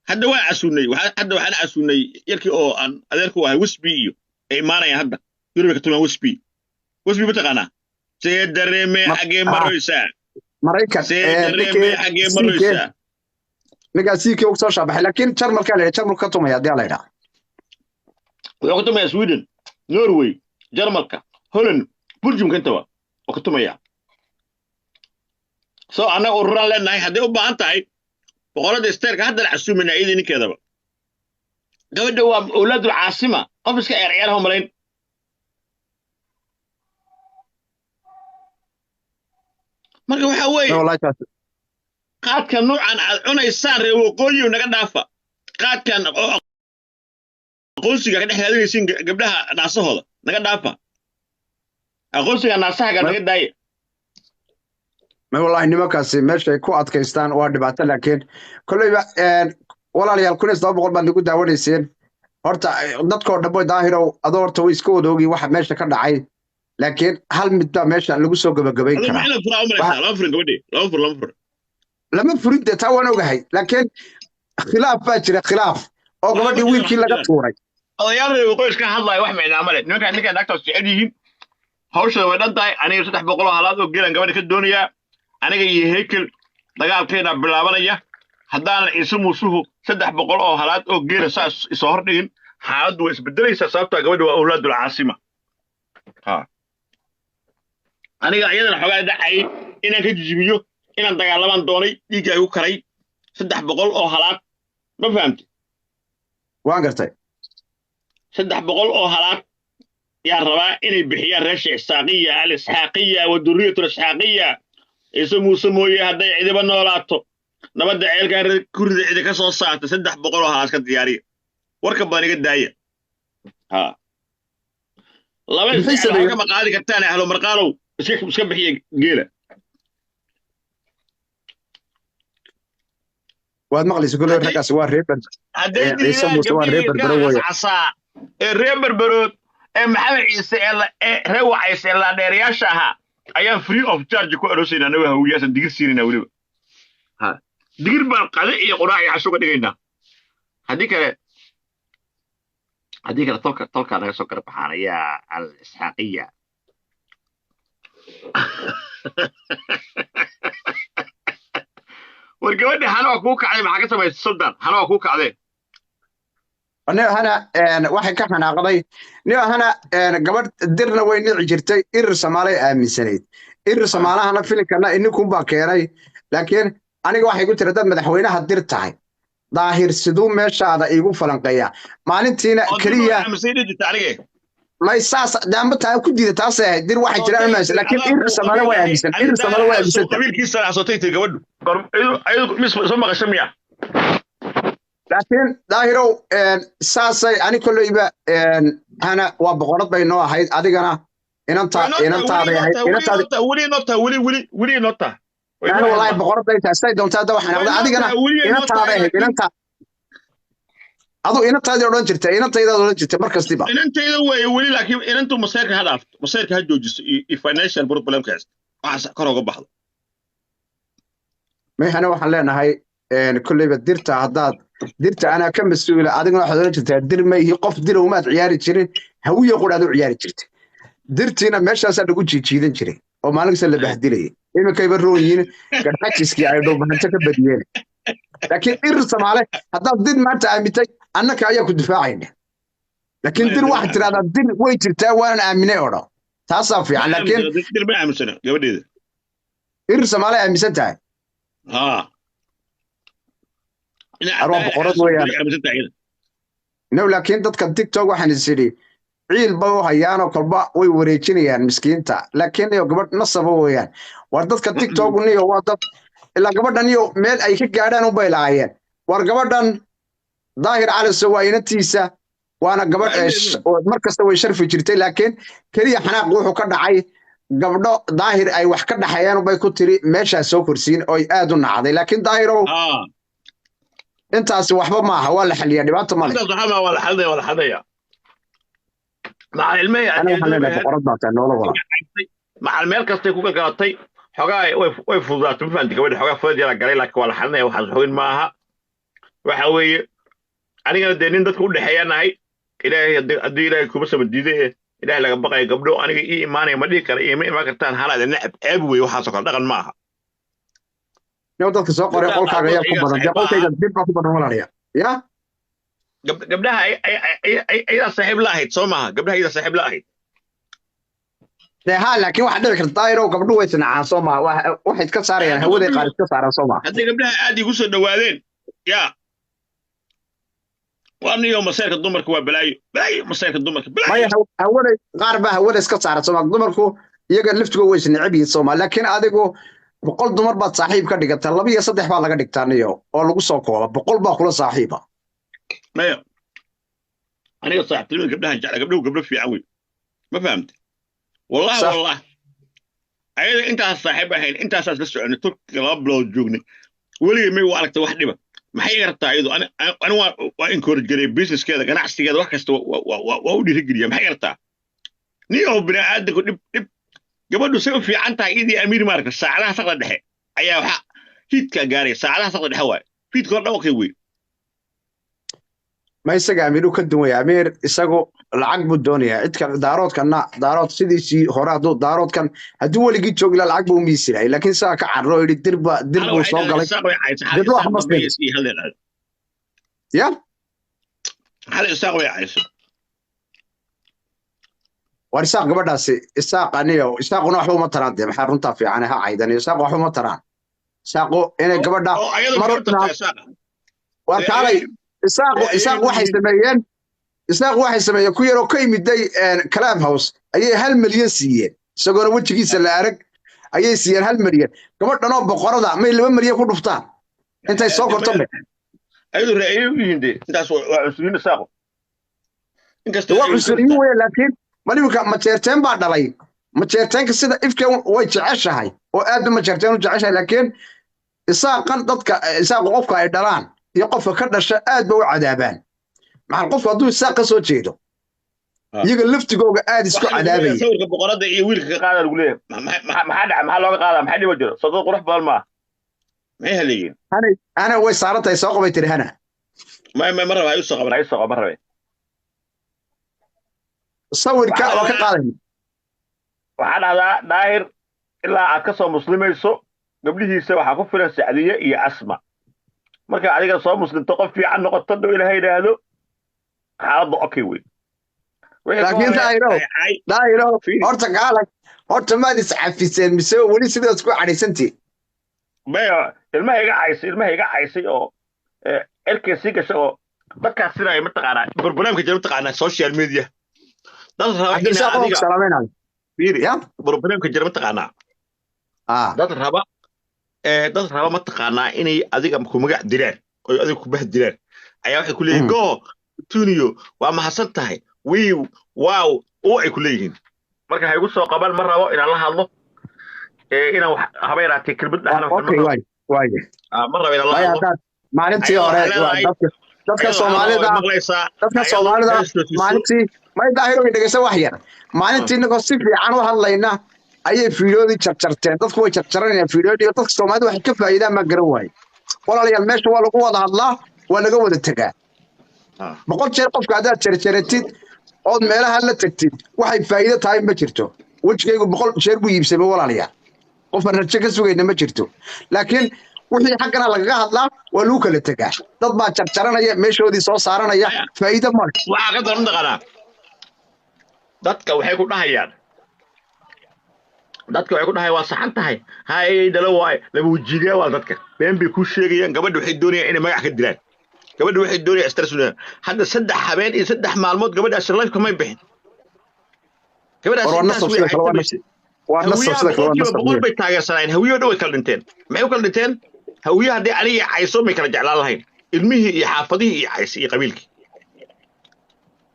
hadda waa casuunay hadda waxaan casuunay yarkii oo aan adeerku ahay Wisby iyo ay maanayaan hadda Yurub ka tumaan Wisby ma taqaanaa see dareeme xagee maraysaa Maraykan see dareeme xagee maraysaa نجاسيك يوصل شبح لكن شرم الكلام شرم الكتوم يا دي الله يرحم وكتوم يا سويدن نرويج جرمالكا هولند بلجيوم كنتوا وكتوم يا أنا أوران لنا هذا أبغى أنتهي وقالت استيرك هذا العسوم من عيدني كذا بقى قبل أولاد العاصمة قفز كعيالهم مرين مركب حوي والله قاد كان نوع عن يسار وقوي ونقدافة قاد كان قوسي قاعد إحنا هذين قبلها ناصه هذا نقدافة قوسي ناصها قاعد نقداي ما والله إني ما كاسي ماشي كوات كيستان وارد بعته لكن كل ولا لي الكل يصدق بقول بندق داور يصير هرتا ضدك دبوا ظاهرة أدور تويس كود وجي واحد ماشي كان عاي لكن هل متى ماشي اللي جسوا جبين كلام هذا فرع عمره لا فرق ودي لا فرق لما فريد تاوانا وجهي لكن خلاف فاجر خلاف أو قبل وين كل لقى صوري يا وقويس كان هذا واحد من عمله نكان دكتور سعيدين هوش ودنتاي أنا يصدق بقوله هذا وجينا قبل كالدنيا أنا جاي هيكل دجال كنا بلابانية هذا اسمه سوه صدق بقوله هذا وجينا ساس يصهرين هذا ويسبدل يسافر قبل أولاد العاصمة أنا جاي أنا حاجة دحي إن كجيبيو إن دجال لمن دوني يجي يوكري صدق بقوله هذا ما فهمت وانقرتي صدق بقوله هذا يا ربا إن بحياة رشة الساقية الإسحاقية والدرية الإسحاقية اسمه هذا عيد بنولاتو نبدأ عيل كرد عيد كسر ساعة صدق بقوله هذا كدياري وركب باني قد داية الله بس حاجة مقالي كتاني أهلو مرقالو مش بحياة قيلة وهذا مغلي يقول لك ركع سوار ريبر يسموه سوار ريبر بروية عصا الريبر برود محمد عيسى روع عيسى الله ديرياشها أيام free of charge كو أروسين أنا ويا دقيق سيرنا وليه دقيق بالقضاء يقرأ عشوق دقيقنا هذيك طلق أنا سكر بحارية الإسحاقية والجواد حنا أكوك عليه محاكسة ما يتصدر حنا أكوك عليه أنا واحد كحنا قضي أنا قبل درنا وين عجرتي إرسمالي آمن سنيد إرسمالها أنا فيلم كنا إنكم باكيري لكن أنا واحد قلت ردد مدحوينها درتاي ظاهر سدوم ماشي هذا يقول فلانقيا مالنتينا كريا لا يساس دام بتاع كدي تاسع دير واحد جرا ماشي لكن إرسمالي وين مسن إرسمالي وين مسن قبيل كيسر صوتي تجود أيوة مش سمع قشمية لكن ظاهرو ساسي أنا كله يبقى أنا وبقرط بينه هاي أديكنا إن أنت ولي نقطة أنا والله بقرط بين تاسي دون تادا وحنا أديكنا إن أنت أدو إن أنت يدورون جرت إن أنت يدورون جرت مركز تبا إن أنت ولي لكن إن أنتم مسيرك هدف مسيرك هدوجس financial problem كاست كرو قبض ما أنا وحنا هاي كله يبقى درت عضاد درت أنا كم مسؤول أدينا حضرتك جرت در ما هي قف در وما عياري تشرين هو يقول هذا عياري جرت درت هنا ماشي أصلا نقول شيء كذا نشري أو ما نقص اللي بهدلي إما كي بروين قد حكيس كي عيدو ما نتك بديين لكن إرسم عليه هذا ضد ما تعمتي أنا كأيه كنت دفاعين لكن در واحد ترى هذا در ويتر تاوان أمينة ورا تصافي لكن در ما عم سنة قبل إرسم عليه أميسة تاعي أروح بقرط وياه لكن dadka TikTok waxaan isiri ciil baa hayaan oo kalba way wareejinayaan miskiinta laakiin iyo gabadh nasaba weeyaan war dadka TikTok niyo waa dad ila gabadhan iyo meel ay ka gaadhaan u baylaayeen war gabadhan daahir cali sawaynatiisa waana gabadh markasta way sharfi jirtay laakiin kaliya xanaaq wuxuu ka dhacay gabdho daahir ay wax ka dhaxayaan bay ku tiri meesha soo kursiin oo aad u nacday laakiin daahiro intaas waxba ma aha wala xaliya dhibaato ma leh intaas waxba wala xadaya مع المية مع المية كستي كوكا قرطي حقا ويفوضات مفهمتي كوين حقا فوضي لا قري لك ولا حلنا وحد حوين معها waxa weeye anigana dee nin dadka u dhexeeya nahay ilaahay haddii ilaahay kuma saba diiday ilaahay laga baqaya gabdho aniga ii imaanaya ma dhihi kara ima imaan kartaan halaada necab ceeb weeye waxaasoo kale dhaqan ma aha yow dadka soo qoray qolkaaga ayaa ku badan dee qolkayga dib baa ku badan walaalaya ya gabdhaha ayadaa saaxiib la ahayd soo maaha gabdhaha ayadaa saaxiib la ahayd dee haa laakiin waxaa dhici karta daahirow gabdhuhu way sinacaan soo maha waxay iska saarayaan hawaday qaar iska saaraan soo maha hadday gabdhaha aad igu soo dhawaadeen yaa waa niyo masayrka dumarka waa balaayo masayrka dumarka maya hawaday qaar baa hawada iska saara soo maha dumarku iyaga laftigooda way isneceb yihiin soo maha laakiin adigu 100 dumar baad saaxiib ka dhigata 2 iyo 3 baa laga dhigtaa niyo oo lagu soo kooba 100 baa kula saaxiiba maya aniga saaxiibtinimada gabdhahan jecla gabdho fiican wey ma fahamtay والله ayada intaas saaxiib ahayn intaasaas la soconay turkiga 2 bilood joognay weligeed may u aragtay wax dhiba maxay gartaa iyadu ani waa encourage garay businesskeeda ganacsigeeda wax kasta waa u dhiirigeliya maxay gartaa niyo bini'aadamku dhib gabadhu say u fiican tahay idii amiir maarka saacadaha saqda dhexe ayaa waxa fiidka gaaray saacadaha saqda dhexe waay fiidka hor dhawaqay wey ma isaga amiiru ka duwan yahay amiir isagu lacag buu doonayaa cidka daarood sidiisii hore hadduu daaroodkan hadduu weligii joogi lahaa lacag buu miisi lahay laakiin saa ka carro yidhi dir buu soo galay dir wax ma siin ya hal isaaq way cayso war isaaq gabadhaasi isaaq isaaquna waxba uma taraan dee maxaa runtaa fiican ha caydan isaaq waxba uma taraan isaaqu inay gabadha war kaalay isaaq waxay sameeyeen ku yaroo ka yimiday Club House ayay 1 milyan siiyeen isagoona wajigiisa la arag ayay siiyeen 1 milyan gabadhan oo boqorada may 2 milyan ku dhuftaan intay soo korto ayadu raayay u yimid intaas waa cusubin isaaqo inkastoo waa cusubin way laakiin malimka ma jeerteen baa dhalay ma jeerteenka sida ifka way jeceshahay oo aad ma jeerteen u jeceshahay laakiin isaaqan dadka isaaq qofka ay dhalaan iyo qofka ka dhasha aad ba u cadaabaan maxaa qofku hadduu isaaq ka soo jeedo iyaga laftigooga aad isku cadaabaya sawirka boqorada iyo wiilka ka qaada lagu leeyahay maxaa looga qaadaa maxaa dhibo jiro soo qurux badan ma ma haleeyeen ana way saarantay soo qabay tiri hana ma raba ay soo qaban rabe sawirka oo ka qaaday waxa dhahdaa daahir ilaa aad ka soo muslimayso gabdhihiisa waxa ku filan Saadiya iyo Asma marka adiga soo muslimto qof fiican noqoto dhow ilaahay yiraahdo xaaladu okay wey laakiin daayiro horta maad iscafiseen mise weli sidaas ku cadhaysantii maya ilmaha iga caysay oo erkaysi gashay oo dadkaas sida ay mataqaanaa barnaamijka jira mataqaanaa social media dad raba barnaamijka jira mataqaanaa dad raba mataqaanaa inay adiga ku magac diraan oo adiga ku bahdiraan ayaa waxay ku leeyihiin go tuniyo waa mahadsan tahay wiiw waaw oo ay ku leeyihiin marka hay ugu soo qaban ma rabo inaan la hadlo inaan wax habeeraatay kelmad dhaxna ma rabo inaan la hadlo maalintii hore dadka Soomaalida maalintii ma daahiro dhageysan wax yar maalintii inagoo si fiican u hadlayna ayay fiidiyoodii jarjarteen dadku way jarjaranayaan fiidiyoodii dadka Soomaalida wax ka faa'iidaan ma garan waay walaalayaal meesha waa lagu wada hadlaa waa laga wada tagaa boqol jeer qofka aad jarjaratid oo meelaha la tagtid waxay faa'iido tahay ma jirto wajigaygu boqol jeer buu iibsamay walaalayaal qof rajo ka sugayna ma jirto laakiin wixii xaqana lagaga hadlaa waa lagu kala tagaa dad baa jarjaranaya meeshoodii soo saaranaya faa'iido ma waxa ka daran dhaqana dadka waxay ku dhahayaan waa saxan tahay hay dalo waay laba wajiga waa dadka been bay ku sheegayaan gabadhu waxay doonayaan inay magac ka dilaan gabadhu waxay doonayaan stressuna hadda 3 habeen iyo 3 maalmood gabadhaas life kamay bixin gabadhaas waa nasoo sida kale boqol bay taageersanayeen hawiyo dhow ay kala dhinteen maxay u kala dhinteen hawiyo hadii aniga cayso may kala jeclaan lahayn ilmihii iyo xaafadihii iyo cays iyo qabiilkii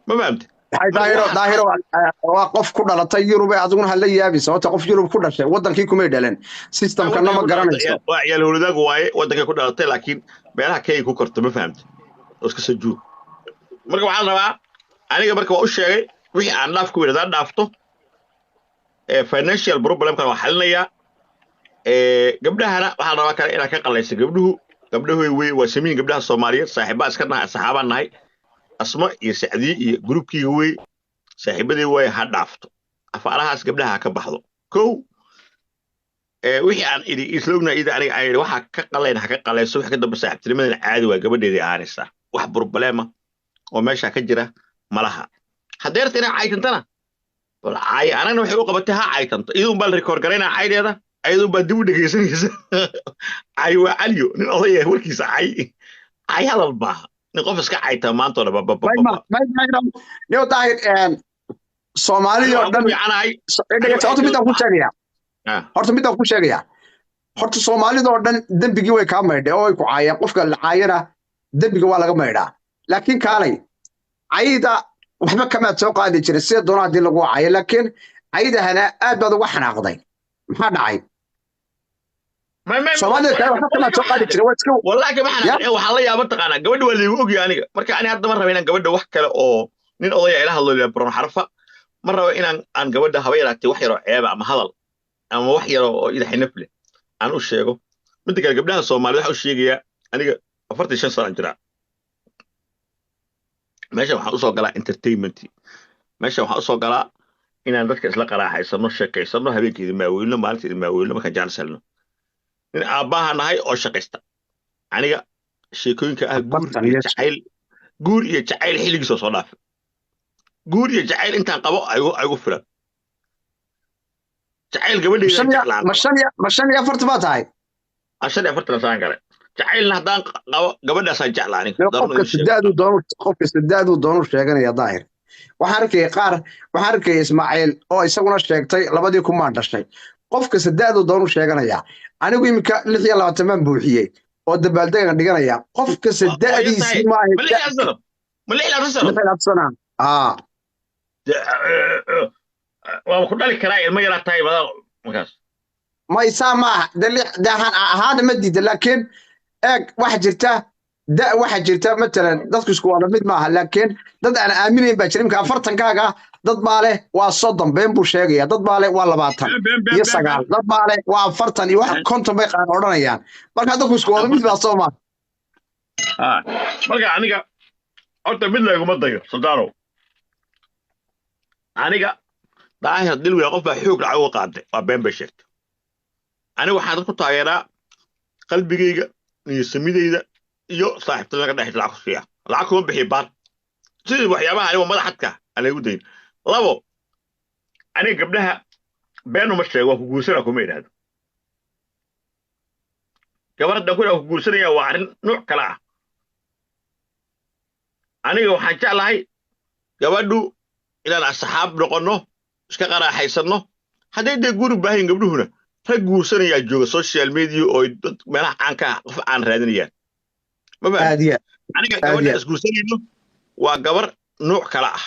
ma fahamtay daahiro waa qof ku dhalatay Yurub aduguna hal yaabi sababta qof Yurub ku dhashay wadankii kuma dhalan systemkana ma garanayso waa ciyaal hawladaag waaye wadankii ku dhalatay laakiin meelaha kay ku korto ma fahamtay oo iska soo joog marka waxaan rabaa aniga marka waa u sheegay wixii aan dhaaf ku wada dhaafto financial problem kan waa xalinaya gabdhahana waxaan rabaa kale inaan ka qalayso gabdhuhu gabdhahoy way waa samiin gabdhaha Soomaaliyeed saaxiibaa iska nahay saxaabaan nahay asma iyo sacdii iyo groupkiga way saaxiibadii way ha dhaafto afaarahaas gabdhaha ka baxdo kow wixii aan idhi islowna ida aniga ay waxa ka qaleen ha ka qalayso wax ka damba saaxiibtinimadan caadi waa gabadheedii aanaysa wax problema oo meesha ka jira malaha hadeerta inay caytantana wal ay anagna waxay u qabatay ha caytanto iyadoo bal record gareena caydeeda ayadoo baa dib u dhageysanaysa ay waa aliyo nin odayay warkiisa ay hadal baaha nin qof iska cayta maanta oo baba niyo tahay Soomaaliya oo dhan horta midaan ku sheegaya horta Soomaalida oo dhan dambigii way ka maydhay oo ay ku caayeen qofka la caayana dambiga waa laga maydhaa laakiin kaalay ayda waxba kama soo qaadi jiray sida doonaa hadii lagu caayo laakiin ayda hana aad baad uga xanaaqday maxaa dhacay Soomaalida kale waxba kama soo qaadi jiray wallahi kama xanaaqay waxa la yaabo taqaana gabadha waa leeyahay ogi aniga marka ani hadda ma rabo inaan gabadha wax kale oo nin odaya ila hadlayo baron xarfa ma rabo inaan gabadha habeeraatay wax yar oo ceeb ama hadal ama wax yar oo ida xinafle aan u sheego mid kale gabdhaha Soomaaliyeed waxa uu sheegaya aniga 45 sano jira meesha waxa u soo galaa entertainment meesha waxa u soo galaa inaan dadka isla qaraaxaysano sheekaysano habeenkii ma weeyno maalintii ma weeyno marka jaalsalno in aabaha nahay oo shaqaysta aniga sheekooyinka ah guur iyo jacayl xilligiisa soo dhaafay guur iyo jacayl intaan qabo aygu filan jacayl gabadheeda ma shan iyo afartan baa tahay ashan afartan saan gale jacaylna hadaan qabo gabadhaas aan jeclaan qofka sidaadu doono sheeganaya daahir waxaan arkay Ismaaciil oo isaguna sheegtay labadii kumaan dhashay qofka sidaadu doono sheeganaya anigu imika 26 man buuxiyay oo dabaaldegan dhiganaya qofka sidaadiisi ma aha waa ku dhali karaa ilmo yar tahay bada markaas ma isama dahan ahaan ma diida laakiin waxa jirta matalan dadku isku wada mid maaha laakiin dad aan aamineyn baa jirin ka 40 kaaga dad baale waa 30 been buu sheegaya dad baale waa 20 iyo 9 dad baale waa 40 iyo wax konton bay qaan oranayaan marka dadku isku wada mid baa Soomaa marka aniga horta mid lagu dayo Sultaano aniga daahir dil way qof baa xoog lacag u qaaday waa been bay sheegtay aniga waxaan dadku taageeraa qalbigayga iyo samidayda iyo saaxiibtada laga dhaxay lacag fiiya lacag kuma bixi baad sidii waxyaabaha aniga madaxadka aan ugu dayn labo aniga gabdhaha been uma sheego ku guursana kuma yiraahdo gabadha ku guursanaya waa arin nooc kala ah aniga waxaan jeclahay gabadhu inaan asxaab noqono iska qaraaxaysano haday de guri baahin gabdhuhuna rag guursanaya jooga social media oo meelaha aan ka qof aan raadinayaan ma baadiya aniga gabadha isguursanayno waa gabar nooc kala ah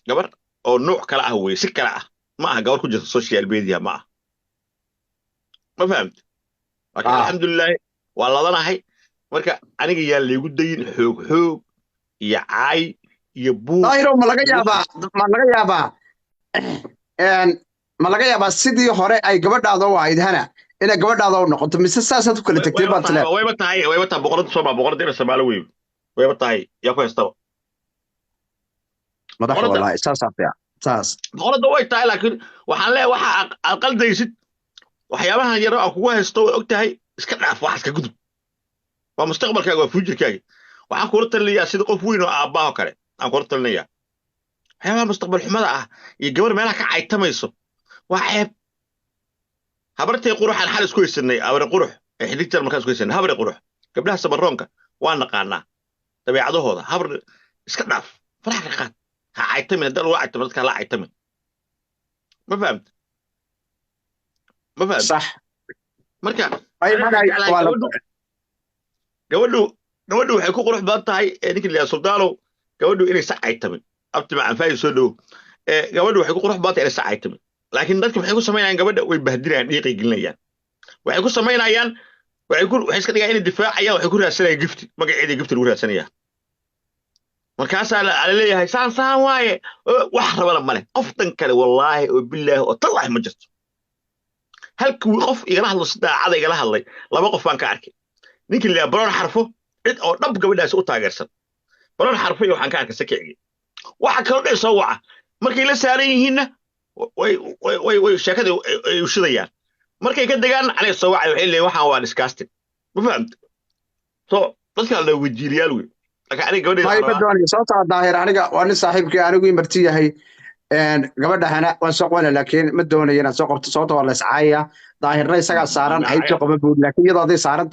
gabar oo nooc kala ah way si kala ah ma aha gabar ku jirta social media ma aha ma fahamti alxamdulillah waa ladanahay marka aniga yaa leegu dayin xoog iyo caay iyo buu ayro ma laga yaabaa sidii hore ay gabadhaada u ahayd hana inay gabadhaada u noqoto mise saasaad u kala tagtay baad tile wayba tahay boqorada Soomaa boqorada Soomaali wayba tahay yaa ku heystaba madax wallahi saas boqorada way tahay laakiin waxaan leeyahay waxa aqaldaysid waxyaabahan yar oo kugu haysto way ogtahay iska dhaaf wax iska gudub waa mustaqbalkaaga waa future-kaaga waxaan kula talinayaa sida qof weyn oo aabbaha kale aan kula talinayaa waxyaabaha mustaqbal xumada ah iyo gabar meelaha ka caytamayso waa ceeb habartay quruxan xal isku haysanay awre qurux ee xidhigtar markaas isku haysanay habre qurux gabdhaha sabaroonka waa naqaanaa dabeecadahooda habar iska dhaaf farax ka qaad ha caytamin dal waa caytamin dadka la caytamin ma fahamta صح marka ay magay wala gabadhu waxay ku qurux badan tahay ninka la Sultaano gabadhu inay sacay tamin abti ma anfay soo dhow gabadhu waxay ku qurux badan tahay inay sacay tamin laakiin dadku waxay ku sameeyaan gabadha way bahdiraan dhiiqay gelinayaan waxay ku sameeyaan waxay iska dhigaan inay difaacayaan waxay ku raadsanayaan gift magaceeda gift lagu raadsanayaan markaas la leeyahay saan waaye wax rabana male qoftan kale wallahi oo billahi oo tallahi ma jirto halkii qof igala hadlo sidaacada igala hadlay laba qof baan ka arkay ninkii la baroon xarfo cid oo dhab gabadhaas u taageersan baroon xarfo iyo waxaan ka arkay sakicigi waxa kale oo soo waca markay la saaran yihiinna way sheekada ay u shidayaan markay ka degaan anay soo wacay waxay leeyihiin waxaan waa disgusting ma fahamta so dadka la wajiiliyaal wey laakiin aniga gabadheeda ma doonay sababta daahir aniga waa nin saaxiibkii anigu marti yahay gabadhana waan soo qwana laakiin ma doonayo inaan soo qabto sababta waa la iscaaya daahirna isaga saaran hay'ad qaba buud laakiin iyadoo ay saaran